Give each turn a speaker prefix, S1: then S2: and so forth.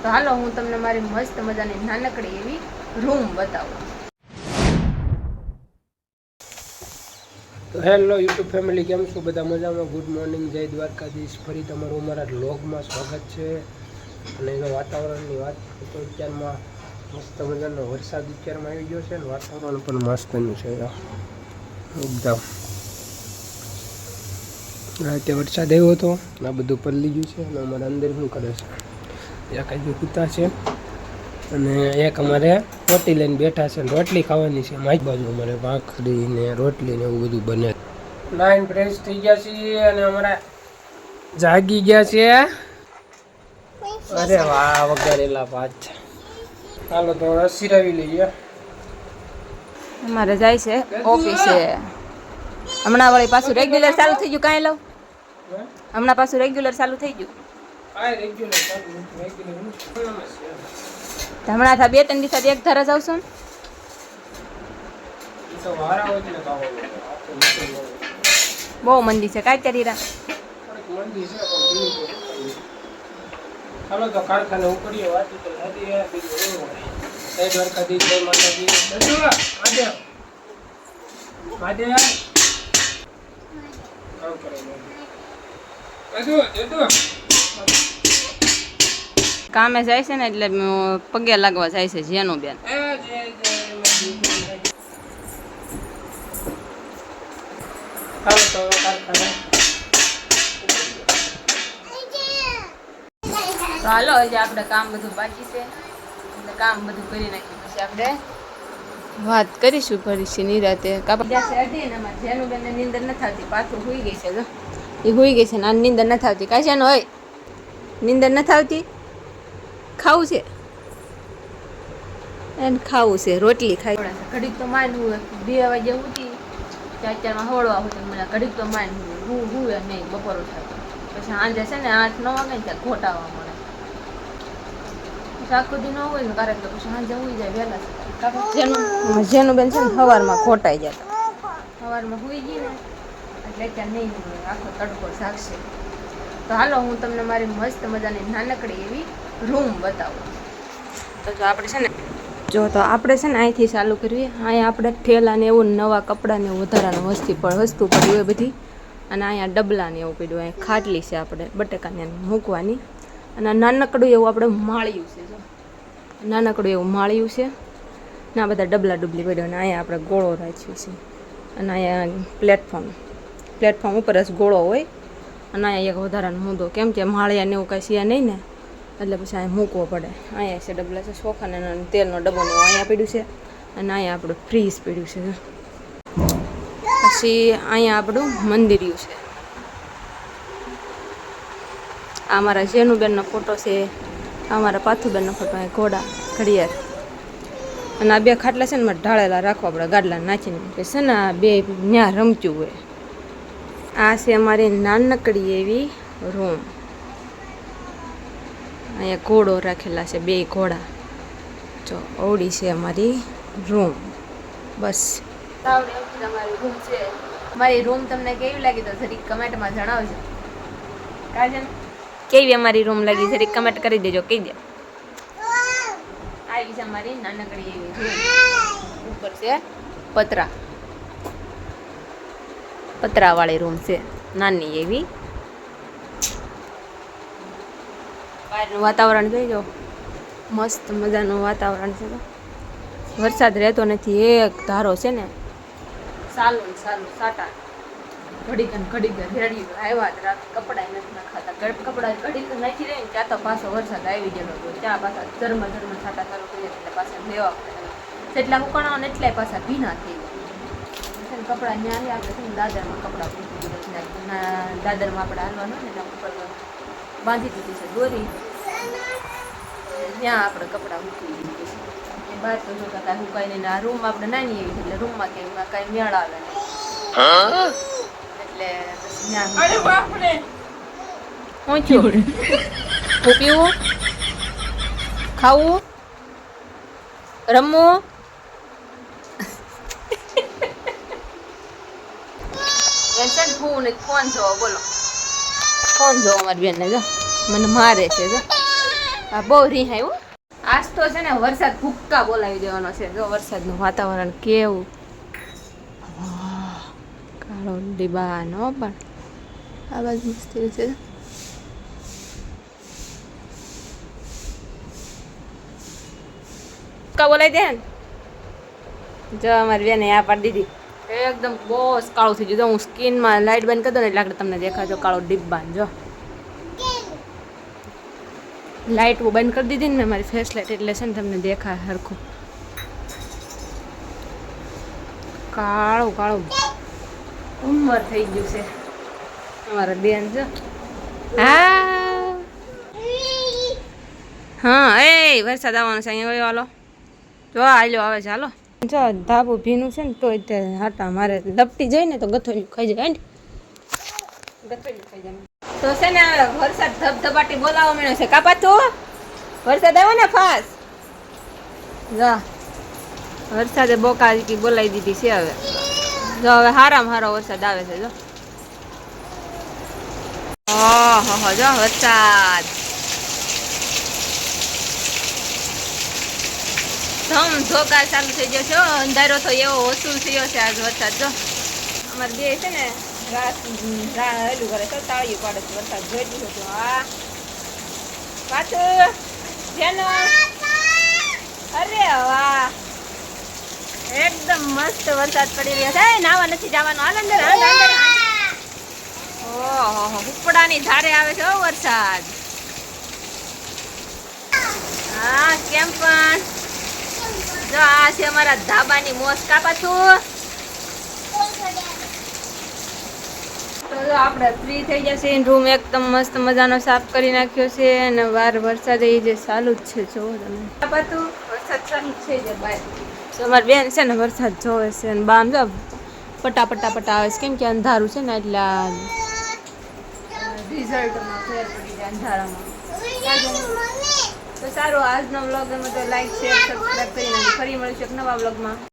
S1: તો હાલો હું તમને મારી મસ્ત મજાની નાનકડી એવી રૂમ બતાવું.
S2: તો હેલો યુટ્યુબ ફેમિલી, કેમ છો બધા? મજામાં? ગુડ મોર્નિંગ, જય દ્વારકાધીશ. ફરી તમારું અમારા વ્લોગમાં સ્વાગત છે. અને એના વાતાવરણની વાત તો અત્યારમાં મસ્ત મજાનો વરસાદ અત્યારમાં આવી ગયો છે અને વાતાવરણ પણ મસ્તનું છે. એકદમ રાતે વરસાદ આવ્યો હતો, આ બધું પલળી ગયું છે. અને અમારા અંદર શું કરે છે, એક હજુ પિતા છે અને એક અમારે રોટી લઈને બેઠા છે. રોટલી ખાવાની છે. મારી બાજુ અમારે ભાખરી ને રોટલી ને એવું બધું બને. નાઈન ફ્રેશ થઈ ગયા છીએ અને અમારા જાગી ગયા છે. અરે વાહ, વગારેલા ભાત. ચાલો તો સિરાવી લઈએ.
S1: અમારે જાય છે ઓફિસે. હમણાં વળી પાછું રેગ્યુલર ચાલુ થઈ ગયું. કાંઈ લઉં હમણાં પાછું રેગ્યુલર ચાલુ થઈ ગયું. હમણાં થા 2-3 દિવસ એક ધારા જાવશો ને બહુ મંદી છે. કાંઈ તરીરા
S2: ચાલો તો કારખાને ઉપડીએ. વાતી તો થતી રહે. જય દ્વારકાધીશ, જય માતાજી.
S1: કામે જાય છે ને એટલે પગે લાગવા જાય છે જેનું બેન. તો હાલો હજી આપણે કામ બધું બાકી છે એટલે કામ બધું કરી નાખીએ પછી આપણે વાત કરીશું ફરીથી નિરાતે. જેનું બેન નીંદર નથી આવતી, પાછું હુઈ ગઈ છે. જો એ હુઈ ગઈ છે ને આ નીંદર નથી આવતી. કાંઈ છે ને હોય નીંદર નથી આવતી. ખાવું છે એને ખાવું છે. રોટલી ખાઈ ઘડીક તો માન હું 2 વાગે ઉઠી 4-4માં હળવા હોતી મને ઘડીક તો માન હું હુએ નહીં. બપોરો થાય પછી સાંજે છે ને 8-9 વાગે ને ત્યાં ઘોટાવા મળે. આખો દી ન હોય ને ક્યારેક તો પછી સાંજે ઉઈ જાય વહેલા. જેનું બેન છે ને સવારમાં ખોટાઈ જતા. સવારમાં હુઈ ગઈ ને એટલે ત્યાં નહીં હોય, આખો તડકો જાગશે. તો હાલો હું તમને મારી મસ્ત મજાની નાનકડી એવી રૂમ બતાવું. તો જો આપણે છે ને તો આપણે છે ને અહીંથી ચાલુ કરીએ. અહીંયા આપણે ઠેલા ને એવું નવા કપડાં ને એવું વધારાનું વસ્તુ પડ્યું હોય બધી. અને અહીંયા ડબલા ને એવું પડ્યું. અહીંયા ખાટલી છે આપણે બટેકાને મૂકવાની. અને નાનકડું એવું આપણે માળિયું છે. જો નાનકડું એવું માળિયું છે ને આ બધા ડબલા ડુબલી પડ્યું. અને અહીંયા આપણે ગોળો રાખ્યો છે. અને અહીંયા પ્લેટફોર્મ ઉપર જ ગોળો હોય. અને અહીંયા એક વધારાનો મુદ્દો, કેમ કે માળિયાને એવું કાંઈ છે નહીં ને એટલે પછી અહીંયા મૂકવો પડે. અહીંયા છે ડબલા છે ચોખાને તેલનો ડબ્બો ને અહીંયા પડ્યું છે. અને અહીંયા આપણું ફ્રીજ પડ્યું છે. પછી અહીંયા આપણું મંદિર્યું છે. આ મારા જેનુબેનનો ફોટો છે. આ મારા પાથુબેનનો ફોટો. અહીં ઘોડા ઘડિયાળ. અને આ 2 ખાટલા છે ને મારે ઢાળેલા રાખવા આપણે ગાડલા નાખીને છે ને આ 2 ત્યાં રમતું હોય. આ છે અમારી નાનકડી એવી રૂમ. અહીંયા ઘોડો રાખેલા છે 2 ઘોડા. જો ઓડી છે અમારી રૂમ. બસ તમારી રૂમ છે. મારી રૂમ તમને કેવી લાગી તો જરીક કમેન્ટમાં જણાવજો. કાજન કેવી અમારી રૂમ લાગી જરીક કમેન્ટ કરી દેજો. કહી દે. આવી છે અમારી નાનકડી એવી રૂમ. ઉપર છે પતરાવાળી રૂમ છે નાની એવી. બહારનું વાતાવરણ જોઈજો, મસ્ત મજાનું વાતાવરણ છે. વરસાદ રહેતો નથી. એક ધારો છે ને ચાલુ સાટા ઘડીક રેડી આવ્યા જ રાખ. કપડાં નથી નાખાતા. કપડાં ઘડીક નાખી રહે ને ત્યાં તો પાછો વરસાદ આવી ગયેલો હતો. ત્યાં પાછા ઝરમર છાટા ચાલુ થઈ જાય એટલે પાછા લેવા પડે. જેટલા ઉકળાવો ને એટલાય પાછા ભીના થઈ જાય. કપડાં ત્યાં આપણે છે ને દાદરમાં કપડાં પૂછી દીધા. દાદરમાં આપણે હાલવાનું ને એના ઉપર બાંધી દીધી છે દોરી. ત્યાં આપણે કપડાં મૂકી દીધી છે. એ બહાર તો જોતા કાંઈ હુકાય નહીં. આ રૂમ આપણે નાની એવી એટલે રૂમમાં કાંઈ મેળ આવે નહીં. એટલે પછી હું થયું હું પીવું ખાવું રમવું ફોન જોવો. બોલો ફોન જોવો. અમારી બેનને જો મને મારે છે. જો આ બહુ રીહાય હો. આજ તો છે ને વરસાદ ભૂક્કા બોલાવી દેવાનો છે. જો વરસાદનું વાતાવરણ કેવું કાળો ડીબાનો પણ આ બાજુ મુશ્કેલ છે. ભૂક્કા બોલાવી દે ને. જો અમારી બેને આ પાડી દીધી. એકદમ બહુ કાળું થઈ ગયું. જો હું સ્કીનમાં લાઇટ બંધ કરી દઉં ને એટલે આગળ તમને દેખાજો કાળો ડિબ્બાન. જો લાઇટ હું બંધ કરી દીધી ને મારી ફ્લેશ લાઇટ એટલે છે ને તમને દેખાય સરખું કાળું કાળું ઉંમર થઈ ગયું છે અમારા બેન. જો હા એ વરસાદ આવવાનો છે અહીંયા હાલો. જો હાલ્યો આવે છે હાલો. જો ધાબુ ભીનું છે ને તો હાટા મારે દપટી જાય ને તો ગથોડ્યું ખાઈ જાય. ગથોડ્યું ખાઈ જાય તો છે ને વરસાદ ધબધબાટી બોલાવવા મળ્યો છે. કાપા તું વરસાદ આવ્યો ને ફાસ. જા વરસાદે બોકાજી બોલાવી દીધી છે હવે. જો હવે હારામાં હારો વરસાદ આવે છે. જો ઓહો જો વરસાદ ધમ ધોકા ચાલુ થઈ ગયો છે. અંધારો તો એવો વસૂલ થયો છે આજ વરસાદ. જો અમારે બે છે ને હેલું કરે છે તાળીયું પાડે છે. વરસાદ જોઈ દીધો છો. હા પાછું જેનો અરે વાહ એકદમ મસ્ત વરસાદ પડી રહ્યો છે. નાવા નથી જવાનું. હાલ અંદર હાલ અંદર. ઓહો ઉપડાની ધારે આવે છે વરસાદ. હા કેમ પણ જો આ છે અમારા ધાબાની મોસ. કાપા તું તો જો આપણે ફ્રી થઈ જશે. રૂમ એકદમ મસ્ત મજાનો સાફ કરી નાખ્યો છે અને બહાર વરસાદ એ જે ચાલુ જ છે. જો તમે કાપા તું વરસાદ ચાલુ છે જે બહાર. તો અમારી બેન છે ને વરસાદ જોવે છે અને બામ જો પટા પટા પટા આવે છે. કેમ કે અંધારું છે ને એટલે રિઝલ્ટમાં ફેર પડી જાય અંધારામાં. તો સારું આજનો વ્લોગ ગમે તો લાઈક શેર સબસ્ક્રાઈબ કરી નાખજો. ફરી મળીશું એક નવા વ્લોગમાં.